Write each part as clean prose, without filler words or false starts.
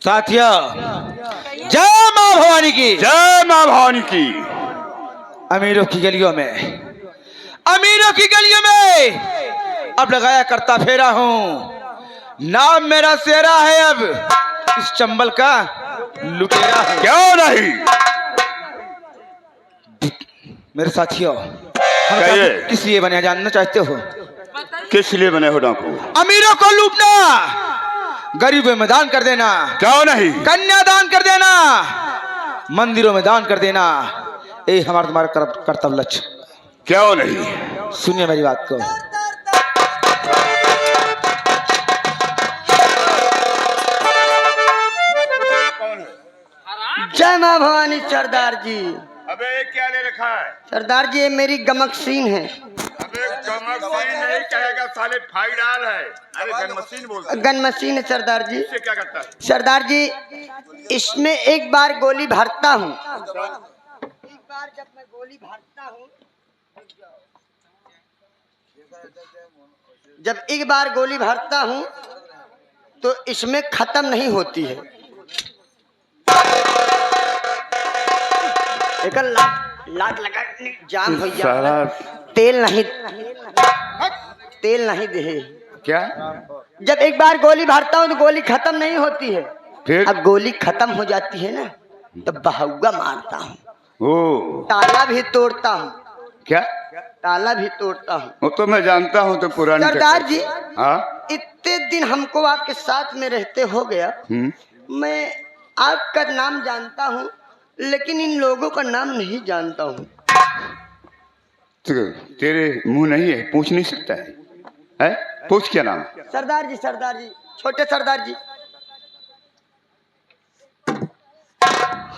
साथियों, जय मां भवानी की, जय मां भवानी की। अमीरों की गलियों में अब लगाया करता फेरा हूं। नाम मेरा सेरा है, अब इस चंबल का लुटेरा है। क्यों नहीं? मेरे साथियों, कहिए। किस लिए बने जानना चाहते हो? किस लिए बने हो डाकू? अमीरों को लूटना, गरीबों में दान कर देना, क्यों नहीं? कन्या दान कर देना, मंदिरों में दान कर देना, ये हमारा तुम्हारा कर्तव्य लक्ष्य। क्यों नहीं? सुनिए मेरी बात को। जय मां भवानी सरदार जी। अबे क्या ले रखा है? सरदार जी ये मेरी गमकसीन है। अबे गमकसीन नहीं कहेगा साले, फाइडाल है। अरे गनमशीन बोलते हैं। गनमसीन है सरदार जी। इससे क्या करता है? सरदार जी इसमें एक बार गोली भरता हूँ, एक बार जब मैं गोली भरता हूँ, जब एक बार गोली भरता हूँ तो इसमें खत्म नहीं होती है। एक लात लगा जाम हो जाए, तेल नहीं दे। क्या? जब एक बार गोली भरता हूँ तो गोली खत्म नहीं होती है। फिर? अब गोली खत्म हो जाती है ना, तो बहुआ मारता हूँ, ओ, ताला भी तोड़ता हूँ। क्या? ताला भी तोड़ता हूँ। वो तो मैं जानता हूँ, तो पुरानी सरदार जी, हाँ, इतने दिन हमको आपके साथ में रहते हो गया, मैं आपका नाम जानता हूँ लेकिन इन लोगों का नाम नहीं जानता हूँ। तो तेरे मुंह नहीं है, पूछ नहीं सकता है? है? पूछ क्या नाम? सरदार जी, छोटे सरदार जी,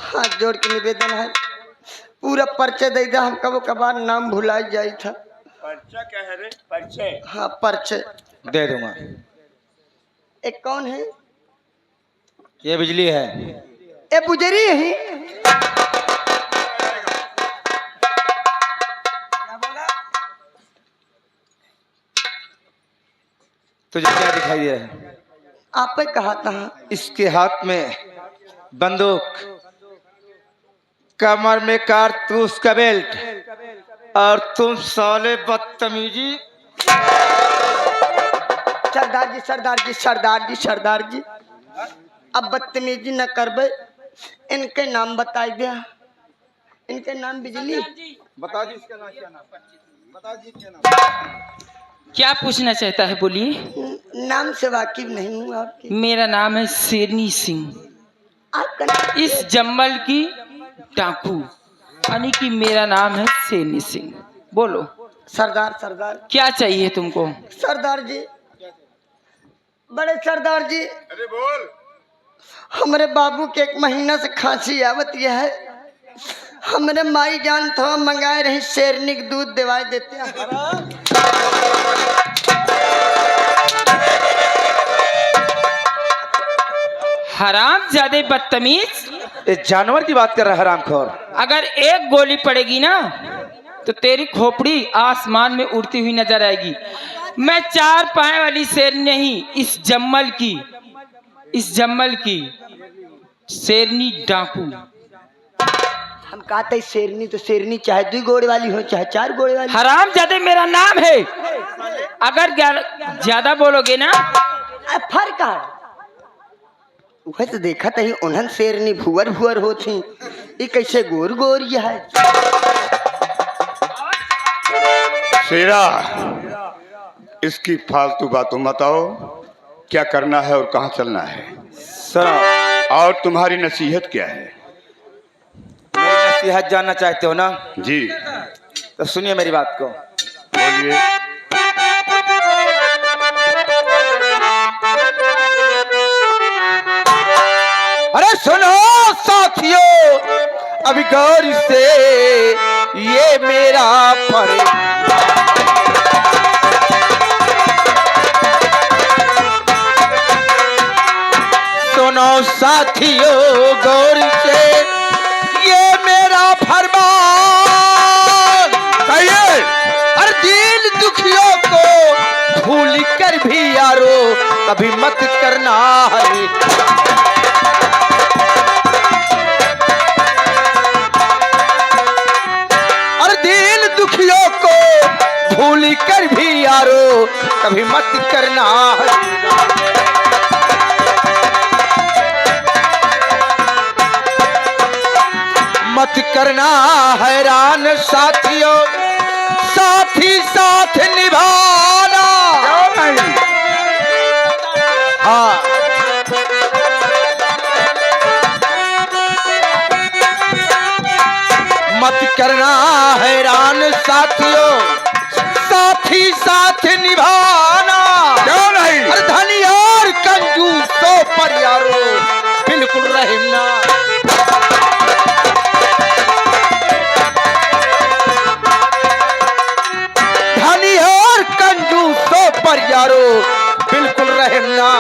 हाथ जोड़ के निवेदन है, पूरा परिचय दे दे, हम कबो कभार नाम भुला जाई था। परिचय क्या है रे? परिचय? हाँ परिचय दे दूंगा। एक कौन है? ये बिजली है। ए पुजरी है। तुझे क्या दिखाई दे रहा है? आप पे कहा था। इसके हाथ में बंदूक, कमर में कारतूस का बेल्ट, और तुम साले बदतमीजी। सरदार जी अब बदतमीजी न करबे, इनके नाम बताई दिया। इनके नाम बिजली। बता दी इसका नाम, क्या नाम? बता दी क्या नाम? क्या पूछना चाहता है, बोलिए। नाम से वाकिफ नहीं हूँ आपके। मेरा नाम है शेरनी सिंह, आपका नाम? इस जम्मल की डाकू, यानी कि मेरा नाम है शेरनी सिंह। बोलो सरदार क्या चाहिए तुमको? सरदार जी, बड़े सरदार जी, अरे बोल। हमारे बाबू के 1 महीना से खांसी आवत यह है। हमरे माई जान थोड़ा मंगाए रही शेरनी के दूध दिवाई देते हैं। हराम ज्यादा बदतमीज, इस जानवर की बात कर रहा है हरामखोर। अगर एक गोली पड़ेगी ना तो तेरी खोपड़ी आसमान में उड़ती हुई नजर आएगी। मैं 4 पाए वाली शेरनी नहीं, इस जम्मल की शेरनी डाकू। हम कहते शेरनी तो शेरनी चाहे 2 गोड़े वाली हो चाहे 4 गोड़े वाली। हराम ज्यादा मेरा नाम है, अगर ज्यादा बोलोगे ना। फर्क है वह तो देखा था ही, उन्हन शेरनी भुअर होती, ये कैसे गोर यह है। शेरा, इसकी फालतू बातों मत आओ। क्या करना है और कहाँ चलना है? सर, और तुम्हारी नसीहत क्या है? मेरी नसीहत जानना चाहते हो ना? जी तो सुनिए मेरी बात को। बोलिए। अरे सुनो साथियों, अभी गौर से ये मेरा सुनो साथियों, गौर से ये मेरा फरमान। कहिए। हर दिल दुखियों को भूल कर भी यारो कभी मत करना है। यारो कभी मत करना मत करना हैरान साथियों, साथी साथ निभाना। हाँ मत करना हैरान साथियों, साथी साथ निभाना। क्यों नहीं? अरे धनी और कंजूसों पर यारो बिल्कुल रहम ना। धनी और कंजूसों पर यारो बिल्कुल रहम ना।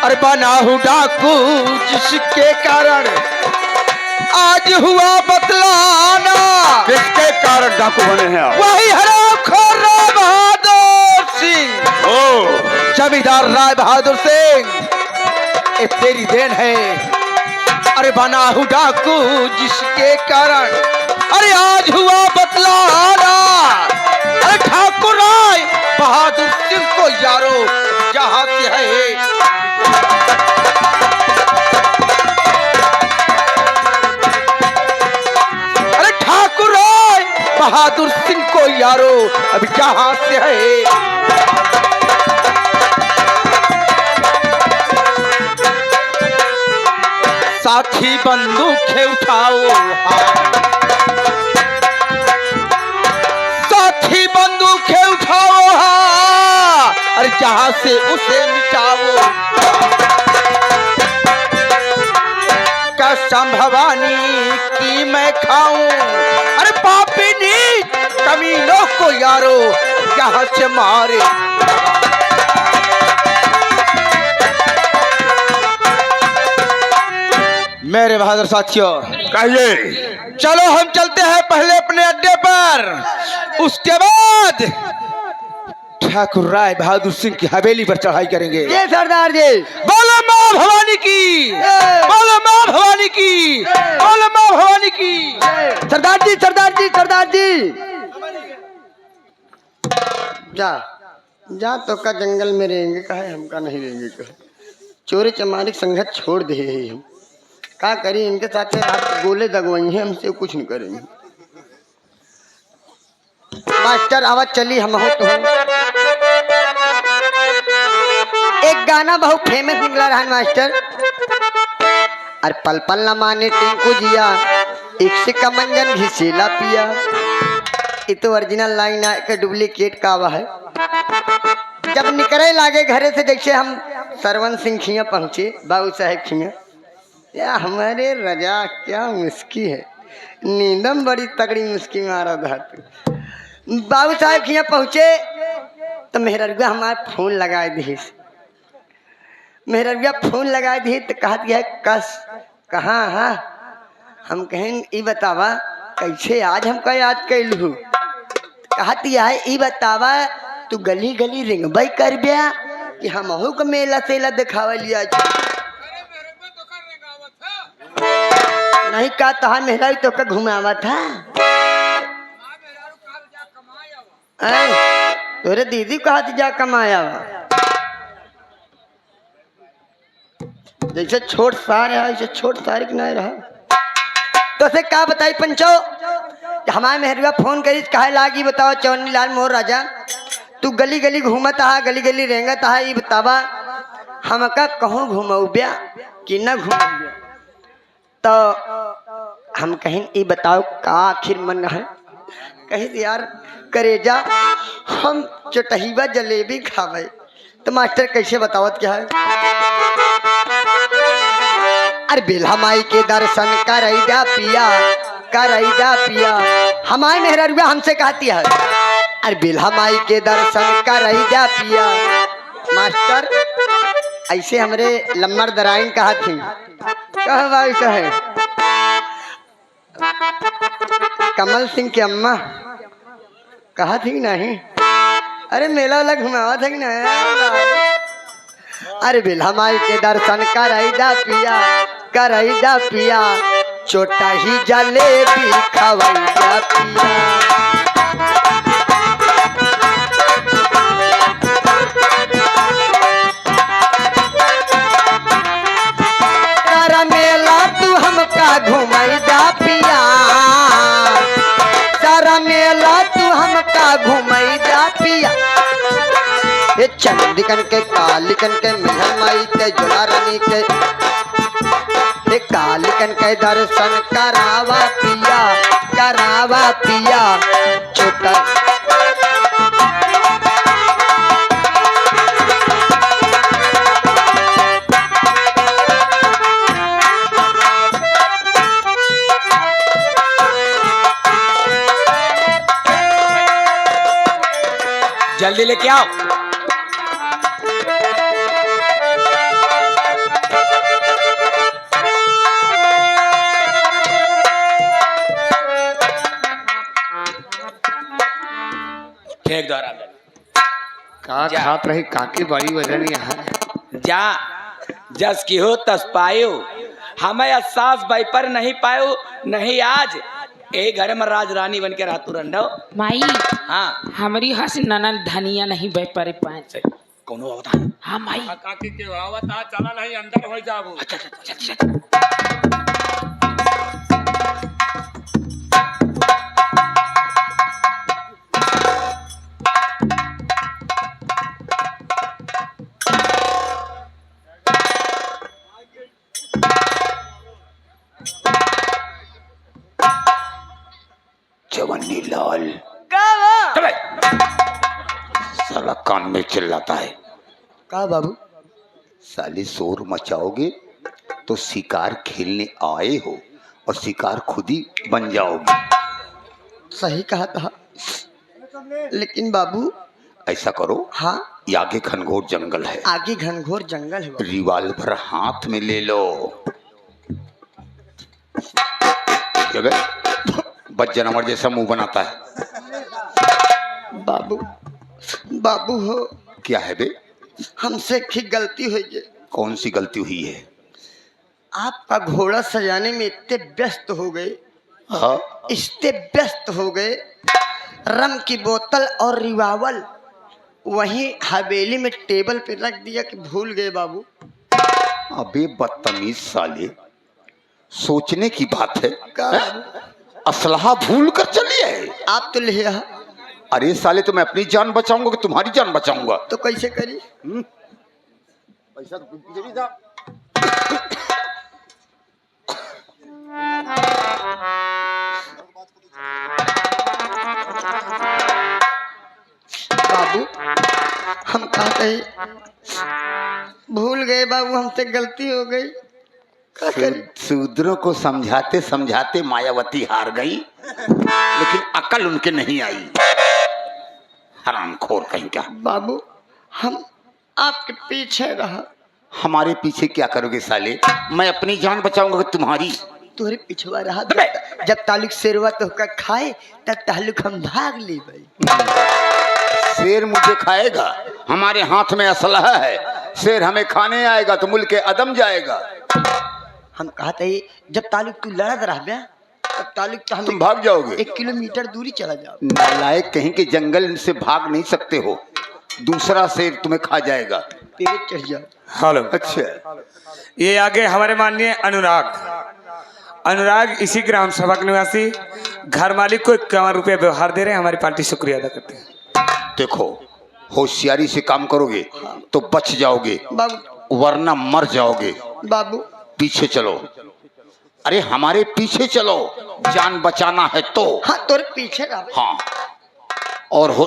अरे बना हूँ डाकू जिसके कारण आज हुआ बतलाना। किसके कारण डाकू बने हैं आप? वही हरामखोर राय बहादुर सिंह। ओ जमींदार राय बहादुर सिंह, ये तेरी देन है। अरे बना हूँ डाकू जिसके कारण अरे आज हुआ बतलाना। अरे ठाकुर राय बहादुर सिंह को यारो जहां से है बहादुर सिंह को यारो अब जहां से है। साथी बंदूकें उठाओ, साथी बंदूकें उठाओ। हाँ अरे जहां से उसे मिटाओ। कसम भवानी की मैं खाऊं, अरे पापी नीच कमीनों को यारो यहाँ से मारे। मेरे बहादुर साथियों, कहिए। चलो हम चलते हैं पहले अपने अड्डे पर, उसके बाद ठाकुर राय बहादुर सिंह की हवेली पर चढ़ाई करेंगे। ये सरदार जी। बोलो माँ भवानी की, बोलो माँ भवानी की, बोलो माँ भवानी की। सरदार जी, सरदार जी, सरदार जी। जा जा तो का जंगल में रहेंगे कहे, हमका नहीं रहेंगे कहे। चोरी चमारी संगत छोड़ दे हम का करी। इनके साथ रात गोले दगवाई हैं, हमसे कुछ नहीं करेंगे। मास्टर आवाज चली हम हो तो हम। एक गाना बहुत फेमस निकला रहा मास्टर। अरे पल पल न माने टिंकू जिया, एक से का मंजन घिसेला पिया। ये तो ओरिजिनल लाइन है कि डुप्लीकेट का हुआ है। जब निकले लागे घरे से, जैसे हम सरवन सिंह खिया पहुंचे, बाबू साहेब खिया, या हमारे रजा क्या मुस्की है, नींदम बड़ी तगड़ी मुस्की मारा था। बाबू साहब खिया पहुंचे तो मेहररुआ हमारे फोन लगा दी। मेहररुआ फोन लगा दी तो कहा दिया कस कहाँ। हाँ हम कहें ई बतावा कैसे आज हमका याद कैलू। कहा दिया है ई बतावा तू गली गली रिंगबई कर बिया कि हमहू को मेला सेला दिखावा लिया। नहीं का तहा मेहरा तो का घुमावा था। तोरे दीदी कहा जा कमाया जैसे छोट सार है वैसे छोट सार की नहीं रहा। तो से का बताई पंचो, हमारे मेहरुआ फोन करी कहे लागी बताओ चौनी लाल मोर राजा तू गली गली घूमत हा, गली गली रेंगत हा, ये बतावा हमका कहूँ घुमाऊ ब्या कि न घूम। तो हम कहें ये बताओ का आखिर मन है। कहे यार करेजा हम चटहीबा जलेबी खावे। तो मास्टर कैसे बतावत क्या है। अरे बेल्हा माई के दर्शन करैदा पिया, करैदा पिया। हमारे मेहरुआ हमसे कहती है अरे बेल्हा माई के दर्शन करैदा पिया। मास्टर ऐसे हमरे लम्बर दराइन कहा थी। कह भाई कहे कमल सिंह की अम्मा कहा थी नहीं। अरे मेला वाला घुमावा था कि नहीं। अरे बेल्हा माई के दर्शन करैदा पिया, करैदा पिया। छोटा ही जलेबी खवैया पिया। सारा मेला तू हमका घुमैदा पिया, सारा मेला तू हमका घुमैदा पिया। ये चंदिकन के कालिकन के मिलन माई के जोड़ा रानी के, ये कालिकन के दर्शन करावा पिया, करावा पिया। छोटा जल्दी लेके आओ। फेंक दो आराम से। का जा। खात रही काकी बड़ी वजन यहाँ। जा जस की हो तस पायो, हमें एहसास भाई पर नहीं पायो, नहीं आज ए घर में राज रानी बन के रहतु रंडो। माई हाँ हमारी हंस ननन धनिया नहीं बह परे पाए। कौन होता? हाँ माई काकी के आवत आ चला नहीं अंदर हो जाबो। अच्छा अच्छा अच्छा अच्छा। जवानी लाल चले। साला कान में चिल्लाता है। का बाबू? साले शोर मचाओगे तो शिकार खेलने आए हो और शिकार खुद ही बन जाओगे। सही कहा था, लेकिन बाबू ऐसा करो, हाँ ये आगे घनघोर जंगल है, आगे घनघोर जंगल है बाबू। रिवाल्वर हाथ में ले लो। क्या बे? बच जानवर जैसा मुंह बनाता है। बाबू बाबू हो, क्या है बे? हमसे एक गलती हुई है। कौन सी गलती हुई है? आपका घोड़ा सजाने में इतने व्यस्त हो गए, हाँ इतने व्यस्त हो गए, रम की बोतल और रिवावल वहीं हवेली में टेबल पे रख दिया कि भूल गए बाबू। अबे बदतमीज साले, सोचने की बात है। का असलहा भूल कर चलिए। आप तो ले आ, अरे साले, तो मैं अपनी जान बचाऊंगा कि तुम्हारी जान बचाऊंगा? तो कैसे करी? पैसा तो पीछे भी था। बाबू हम कहा कहे, भूल गए बाबू, हमसे गलती हो गई। का करी? शूद्रों को समझाते समझाते मायावती हार गई, लेकिन अकल उनके नहीं आई। हरामखोर कहीं का। बाबू हम आपके पीछे रहा। हमारे पीछे क्या करोगे साले? मैं अपनी जान बचाऊंगा कि तुम्हारी? तोरे पिछवा रहा। जब तालुक शेरवा तो का खाए तब तालुक हम भाग ले भाई। शेर मुझे खाएगा? हमारे हाथ में असलहा है। शेर हमें खाने आएगा तो मुल्क अदम जाएगा। हम कहा था जब तालुक तू लड़त रह गया तब तालुक तो हम तुम भाग जाओगे। 1 किलोमीटर दूरी चला जाओ। नालायक कहीं के जंगल से भाग नहीं सकते हो, दूसरा शेर तुम्हें खा जाएगा। पेड़ चढ़ जाओ। हेलो, अच्छा, ये आगे हमारे माननीय अनुराग इसी ग्राम सभा के निवासी, घर मालिक को 51 रुपये व्यवहार दे रहे हैं। हमारी पार्टी शुक्रिया अदा करते हैं। देखो होशियारी से काम करोगे तो बच जाओगे, बाबू वरना मर जाओगे। बाबू पीछे चलो। अरे हमारे पीछे चलो, जान बचाना है तो। हाँ तोरे पीछे रह। हाँ और हो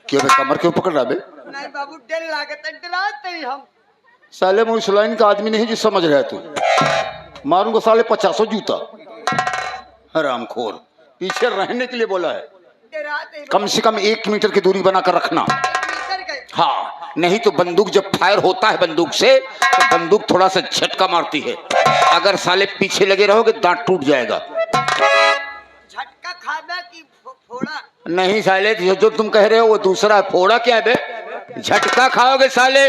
क्यों बे, कमर क्यों पकड़ रहा बे? नहीं बाबू डर लागत है, डराते ही हम। साले मैं उस लाइन का आदमी नहीं जो समझ रहा है तू। मारूंगा साले 50 जूता। हरामखोर, पीछे रहने के लिए बोला है। डराते ही कम से कम 1 मीटर की दूरी बनाकर रखना। मीटर गए। हाँ, नहीं तो बंदूक जब फायर होता है बंदूक से तो बंदूक थोड़ा सा झटका मारती है। अगर साले पीछे लगे रहोगे दांत टूट जाएगा। झटका खाना की फोड़ा। नहीं साले, जो तुम कह रहे हो वो दूसरा है। फोड़ा क्या है बे? झटका खाओगे साले।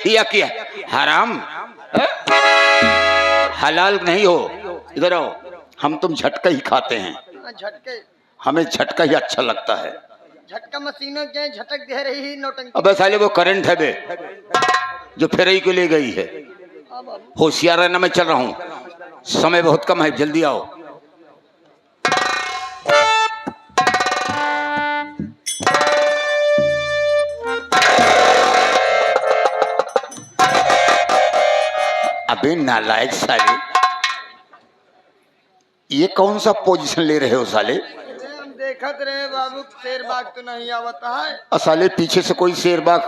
या क्या हराम है? हलाल नहीं हो। इधर आओ, हम तुम झटका ही खाते हैं, झटके हमें झटका ही अच्छा लगता है। झटका मशीनों के झटक दे रही नौटंकी। अबे साले वो करंट है बे, जो फेरई को ले गई है। होशियार रहना, मैं चल रहा हूँ, समय बहुत कम है, जल्दी आओ। अबे नालायक साले, ये कौन सा पोजीशन ले रहे हो साले? हम देखत रहे बाबू, शेर बाग तो नहीं आवता है। साले पीछे से कोई शेर बाग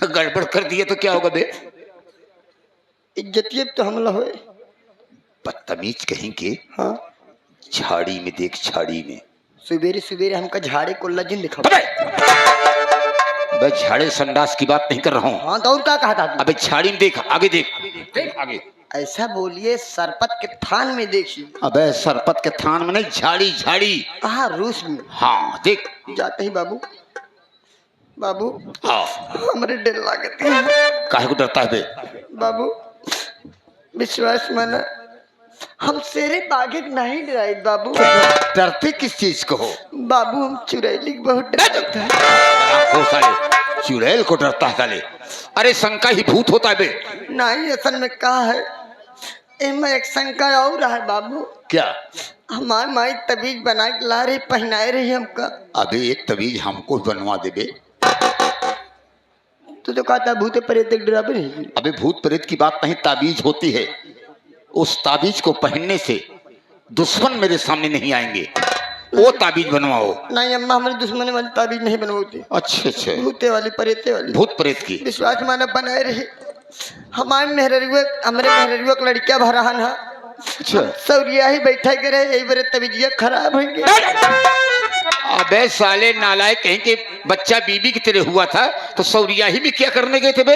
गड़बड़ कर दिए तो क्या होगा बे? इज्जतियत तो हमला होए। बदतमीज कहीं के। हाँ, झाड़ी में देख, झाड़ी में। सुबेरे सुबेरे हमका झाड़े को लजिन दिखा। अबे झाड़े संडास की बात नहीं कर रहा हूँ। हाँ तो और क्या कहा था? अबे झाड़ी में देख, आगे देख, देख आगे। ऐसा बोलिए सरपत के थान में देखिए। अबे सरपत के थान में नहीं, झाड़ी झाड़ी। हाँ, रूस में। हाँ देख। जाते ही बाबू, बाबू हाँ, हमारे डर लागत है। काहे को डरता है बे? बाबू विश्वास माना, हम शेरे बागे नहीं डराए बाबू। डरते किस चीज को हो? बाबू हम चुड़ैली को बहुत डरता है। ओ साले, चुड़ैल को डरता है साले? अरे शंका ही भूत होता है बे। नहीं, असल में कहा है, इनमें एक शंका और है बाबू। क्या? हमारी माई तबीज बना के ला रही, पहनाए रही हमका। अबे एक तवीज हमको बनवा दे बे। तू तो कहता भूत प्रेत डरावे नहीं। अबे भूत प्रेत की बात नहीं, ताबीज होती है। उस ताबीज को पहनने से दुश्मन मेरे सामने नहीं आएंगे, वो ताबीज बनवाओ। नहीं अम्मा, हमारे दुश्मन वाली ताबीज नहीं बनवाती। अच्छे अच्छे, भूते वाली प्रेते वाली। भूत प्रेत की। विश्वास माना बनाए रही। हमारे मेहररुआ का लड़किया भराहन है। अच्छा, सौरिया ही बैठा के रहे, यही बड़े तबीजिया खराब हो गया। अबे साले नालायक कहीं के, बच्चा बीबी की तरह हुआ था तो सौरिया ही में क्या करने गए थे बे?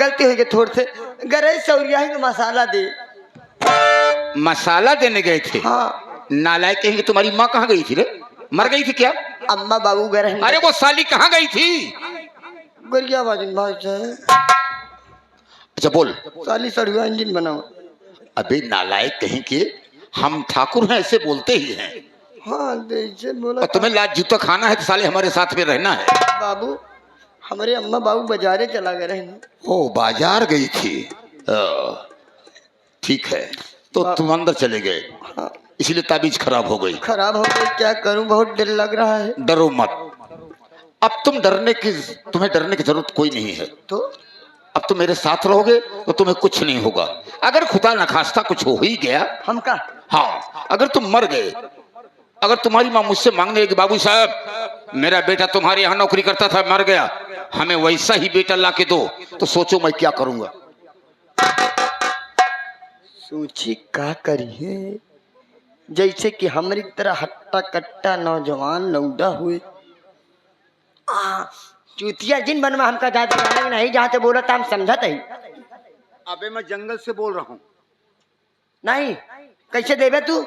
गलती हो गई थोड़े से। गरे सौरिया ही में मसाला दे। मसाला देने गए थे? हाँ। नालायक कहीं की, तुम्हारी माँ कहाँ गई थी रे? मर गई थी क्या? अम्मा बाबू गए। अरे वो साली कहाँ गई थी? गोलिया बाजन भाई साहब। अच्छा बोल। साली सड़ुआ इंजन बनाओ। अबे नालायक कहीं के, हम ठाकुर हैं ऐसे बोलते ही हैं। हाँ जैसे बोला। और तुम्हें लाज जूता खाना है तो साले हमारे साथ में रहना है। बाबू हमारे अम्मा बाबू बाजारे चला गए रहे। ओ बाजार गई थी, ठीक है, तो तुम अंदर चले गए। हाँ। इसलिए ताबीज खराब हो गई। खराब हो गई, क्या करूं, बहुत डर लग रहा है। डरो मत, अब तुम्हें डरने की जरूरत कोई नहीं है। तो अब तुम मेरे साथ रहोगे तो तुम्हें कुछ नहीं होगा। अगर खुदा न खास्ता कुछ हो ही गया, हमका, हाँ, अगर तुम मर गए, अगर तुम्हारी माँ मुझसे मांगने लगी, बाबू साहब मेरा बेटा तुम्हारे यहाँ नौकरी करता था, मर गया, हमें वैसा ही बेटा ला के दो, तो सोचो मैं क्या करूंगा। सोची का करिए, जैसे कि हमारी तरह हट्टा कट्टा नौजवान लौंडा हुए। चूतिया जिन बनवा हमका जाते नहीं, जहाँ से बोला था हम समझा ही। अबे मैं जंगल से बोल रहा हूँ। नहीं, कैसे देवे तू?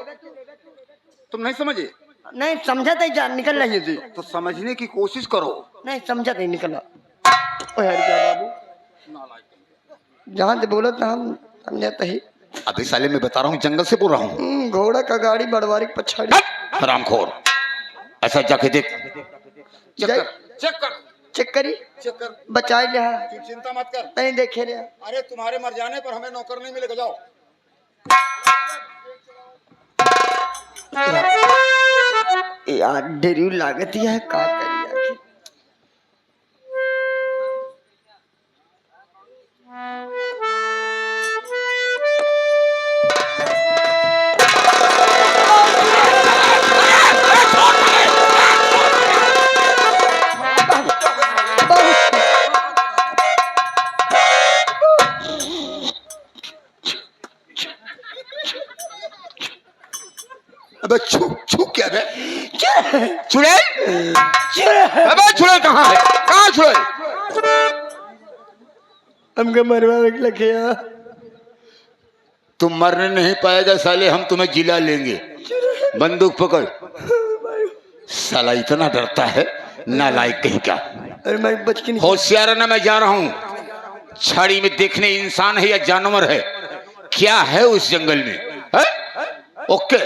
तुम नहीं समझे? नहीं समझा था, जान निकल रही थी। तो समझने की कोशिश करो। नहीं समझा नहीं, निकला। ओ यार क्या बाबू, जहाँ से बोला था हम समझाता ही। अभी साले मैं बता रहा हूँ, जंगल से बोल रहा हूँ। घोड़ा का गाड़ी बड़वारी पछाड़ी। हरामखोर, ऐसा जाके देख, चेक करी, बचा लिया। चिंता मत कर, नहीं देखे रे। अरे तुम्हारे मर जाने पर हमें नौकर नहीं मिलेगा, जाओ। यार डेरी लागत है, का करिए। अबे छू क्या बे? चुड़ैल? अबे चुड़ैल कहाँ है? कहाँ चुड़ैल? हमको मरवा लगे। तुम मरने नहीं पाएगा साले, हम तुम्हें जिला लेंगे। बंदूक पकड़। साला इतना डरता है, नालायक कहीं का। अरे मैं बच के नहीं। होशियार ना, मैं जा रहा हूँ। छड़ी में देखने इंसान है या जानवर है, क्या है उस जंगल में है? ओके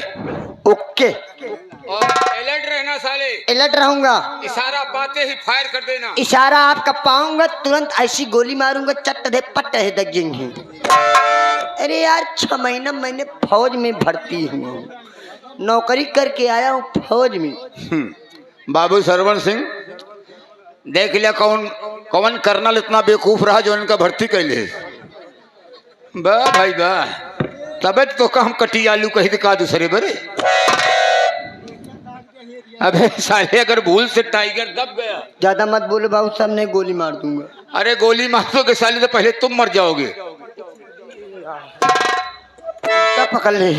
ओके, और अलर्ट रहना साले, अलर्ट रहूंगा। इशारा पाते ही फायर कर देना। इशारा आपका पाऊंगा तुरंत ऐसी गोली मारूंगा, चट दे पट है दगेंगे। अरे यार 6 महीना मैंने फौज में भर्ती हूँ, नौकरी करके आया हूँ फौज में। बाबू सरवण सिंह देख लिया कौन कौन कर्नल इतना बेवकूफ रहा जो इनका भर्ती कैले। वाह भाई वाह, तबे तो हम कटी आलू कही दिखा दूसरे बरे। अबे साले अगर भूल से टाइगर दब गया, ज्यादा मत बोलो बाबू साहब, नहीं गोली मार दूंगा। अरे गोली मार दोगे साले तो पहले तुम मर जाओगे। तब पकड़ ले।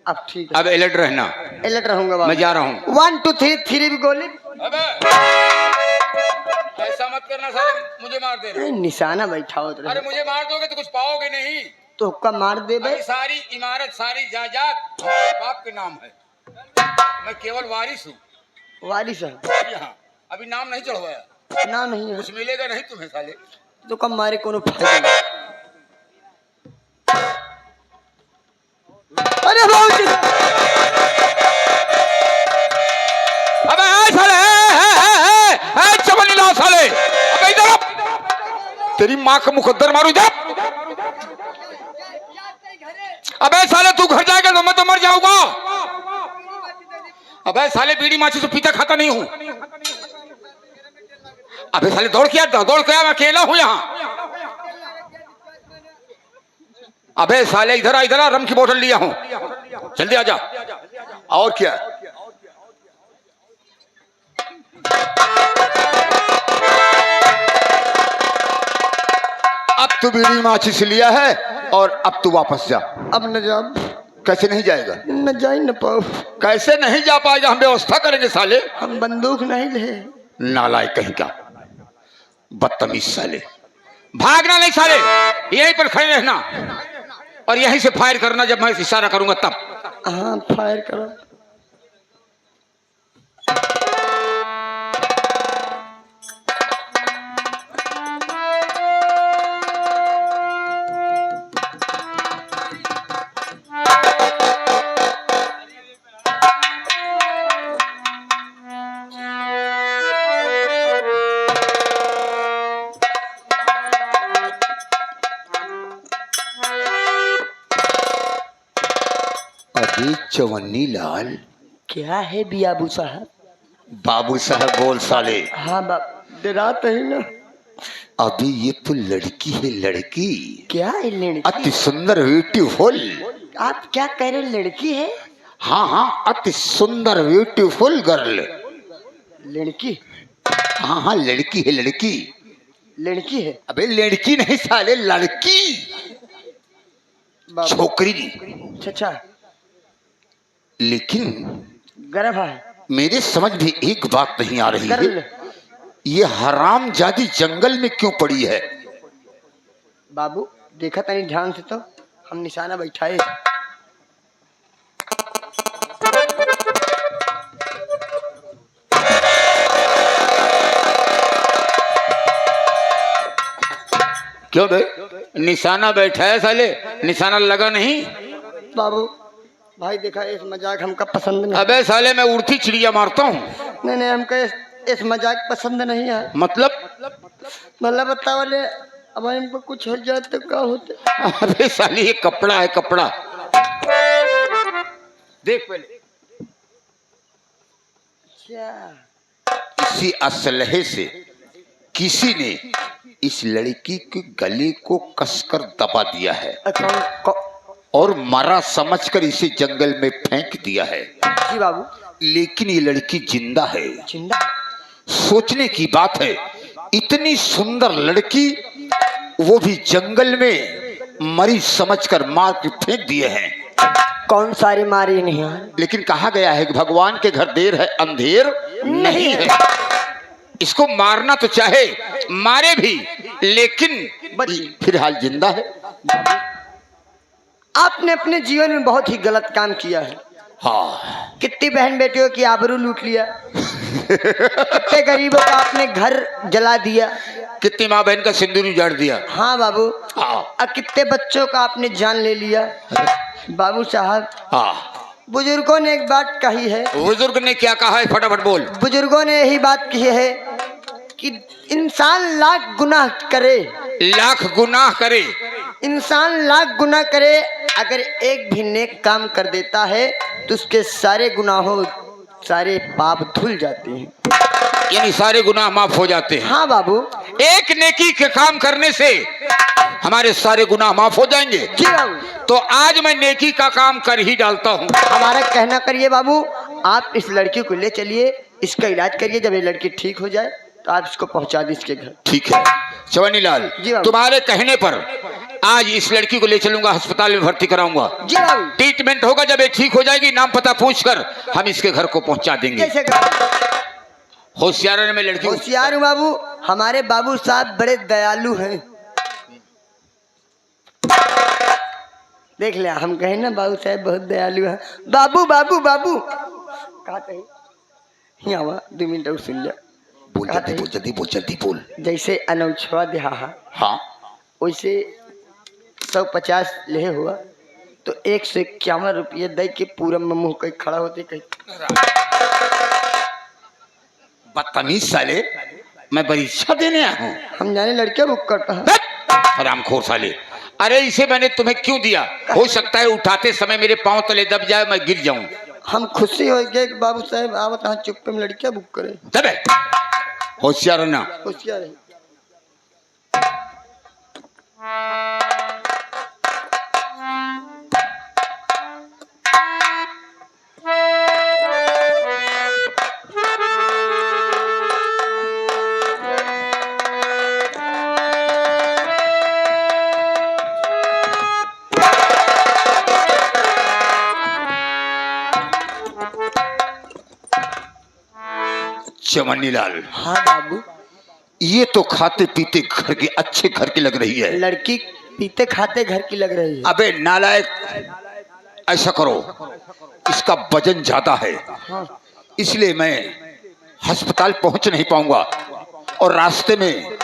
अब ठीक है, अब अलर्ट रहना। अलर्ट रहूंगा बाबू। मैं जा रहा हूँ। 1 2 3 3 भी गोली। अबे ऐसा मत करना साले, मुझे मार देना। अरे निशाना बैठाओ तो अरे मुझे मार दोगे तो कुछ पाओगे नहीं। तो हुक्का मार दे बे। अरे सारी इमारत सारी जायदाद हमारे बाप के नाम है, मैं केवल वारिस हूँ। वारिस है, यहाँ अभी नाम नहीं चढ़वाया, ना नहीं है कुछ मिलेगा नहीं तुम्हें साले। तो कम मारे कोनो फायदा नहीं। अरे बाबू जी, अबे साले चमन ला साले, अबे इधर आ। तेरी माँ का मुकद्दर मारू इधर। अबे साले तू घर जाएगा तो मैं तो मर जाऊंगा। अबे साले बीड़ी माची से पीता खाता नहीं हूँ। अबे साले दौड़ के मैं अकेला हूँ यहाँ। अबे साले इधर आ, रम की बोतल लिया हूँ, जल्दी आजा। और क्या अब तू बीड़ी माची से लिया है और अब तू वापस जा। अब न जा, कैसे नहीं जाएगा? न जा न पाओ। कैसे नहीं जा पाएगा? हम व्यवस्था करेंगे साले। हम बंदूक नहीं ले। नालायक कहीं का, बदतमीज साले। भागना नहीं साले, यहीं पर खड़े रहना और यहीं से फायर करना जब मैं इशारा करूंगा तब। हाँ फायर करो। अभी चवन्नी लाल, क्या है बियाबू साहब? बाबू साहब बोल साले। हाँ बाप, डराते ही ना। अभी ये तो लड़की है, लड़की। क्या है लड़की? अति सुंदर ब्यूटीफुल। आप क्या कह रहे, लड़की है? हाँ हाँ, अति सुंदर ब्यूटीफुल गर्ल। लड़की? हाँ हाँ लड़की है, लड़की। लड़की है? अबे लड़की नहीं साले, लड़की, छोकरी। अच्छा, लेकिन गर्भ है? मेरे समझ में एक बात नहीं आ रही गर्ल? है, ये हरामजादी जंगल में क्यों पड़ी है? बाबू देखा तनी ध्यान से, तो हम निशाना बैठाए। क्यों बे? निशाना बैठा है साले, निशाना लगा नहीं। बाबू भाई देखा, इस मजाक हमका पसंद नहीं। अबे साले मैं उड़ती चिड़िया मारता हूँ। नहीं नहीं, हमका इस मजाक पसंद नहीं है। मतलब बताओ ले, अब हमको कुछ हो जाए तो क्या होते? अबे साले ये कपड़ा है, कपड़ा देख पहले। अच्छा, इसी असलहे से किसी ने इस लड़की के गले को कसकर दबा दिया है अच्छा और मरा समझकर इसे जंगल में फेंक दिया है। जी बाबू। लेकिन ये लड़की जिंदा है। जिंदा? सोचने की बात है, इतनी सुंदर लड़की, वो भी जंगल में मरी समझकर मार के फेंक दिए हैं। कौन सारी मारी नहीं है? लेकिन कहा गया है कि भगवान के घर देर है अंधेर नहीं है। इसको मारना तो चाहे मारे भी, लेकिन फिलहाल जिंदा है। आपने अपने जीवन में बहुत ही गलत काम किया है। हाँ कितनी बहन बेटियों की आबरू लूट लिया, कितने गरीबों का आपने घर जला दिया। कितनी माँ बहन का सिंदूर उजाड़ दिया। हाँ बाबू, हाँ और कितने बच्चों का आपने जान ले लिया। बाबू साहब, हाँ। बुजुर्गों ने एक बात कही है। बुजुर्ग ने क्या कहा है, फटाफट बोल। बुजुर्गों ने यही बात कही है कि इंसान लाख गुनाह करे, लाख गुनाह करे, इंसान लाख गुनाह करे, अगर एक भी नेक काम कर देता है तो उसके सारे गुनाहों, सारे पाप धुल जाते हैं, यानी सारे गुनाह माफ हो जाते हैं। हाँ बाबू, एक नेकी के काम करने से हमारे सारे गुनाह माफ हो जाएंगे। जी बाबू। तो आज मैं नेकी का काम कर ही डालता हूँ। हमारा कहना करिए बाबू, आप इस लड़की को ले चलिए, इसका इलाज करिए, जब ये लड़की ठीक हो जाए तो आप इसको पहुंचा दीजिए इसके घर। ठीक है चवन्नी लाल, जी बाबू। तुम्हारे कहने पर आज इस लड़की को ले चलूंगा, अस्पताल में भर्ती कराऊंगा। जी बाबू। ट्रीटमेंट होगा, जब ये ठीक हो जाएगी नाम पता पूछकर हम इसके घर को पहुंचा देंगे। कैसे करें? होशियार है मैं लड़की। होशियार हूँ बाबू, हमारे बाबू साहब बड़े दयालु हैं। देख ले, हम कहें ना बाबू साहब बहुत दयालु है। बाबू बाबू बाबू कहा कहीं यहाँ आवा, 2 मिनट और सुन लिया। बोल जल्दी बोल, जल्दी बोल, जल्दी बोल। जैसे अनौछवा देहा हाँ वैसे 150 ले हुआ तो 151 रुपये दे के पूरा मुंह कहीं खड़ा होते कहीं। बदतमीज साले, मैं परीक्षा देने आया हूँ। हम जाने लड़के बुक करता है। हरामखोर साले, अरे इसे मैंने तुम्हें क्यों दिया? हो सकता है उठाते समय मेरे पांव तले दब जाए, मैं गिर जाऊं। हम खुशी हो गए कि बाबू साहब आवत हाँ चुप्पे में लड़कियां बुक करे। दबे, होशियार ना। होशियार है। चवन्नी लाल, हाँ बाबू, ये तो खाते पीते घर की, अच्छे घर की लग रही है। लड़की पीते खाते घर की लग रही है। अबे नालायक, ऐसा करो, इसका वजन ज्यादा है, इसलिए मैं अस्पताल पहुंच नहीं पाऊंगा और रास्ते में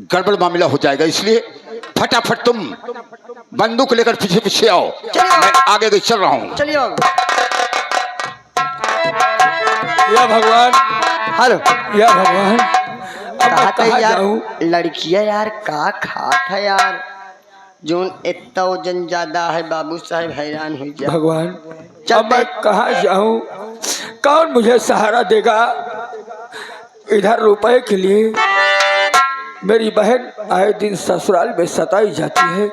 गड़बड़ मामला हो जाएगा। इसलिए फटाफट तुम बंदूक लेकर पीछे पीछे आओ, मैं आगे चल रहा हूँ। चलिए बाबू। या भगवान, हेलो, या भगवान, अब कहा मैं था कहाँ यार, जाऊँ? लड़कियां यार का खात है यार, जोन इतना वजन ज्यादा है, बाबू साहब हैरान हो जाए। भगवान, चल अब मैं देख। कहाँ जाऊँ? कौन मुझे सहारा देगा? इधर रुपए के लिए मेरी बहन आए दिन ससुराल में सताई जाती है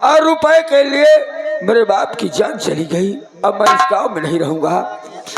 और रुपए के लिए मेरे बाप की जान चली गई। अब मैं इस गांव में नहीं रहूंगा।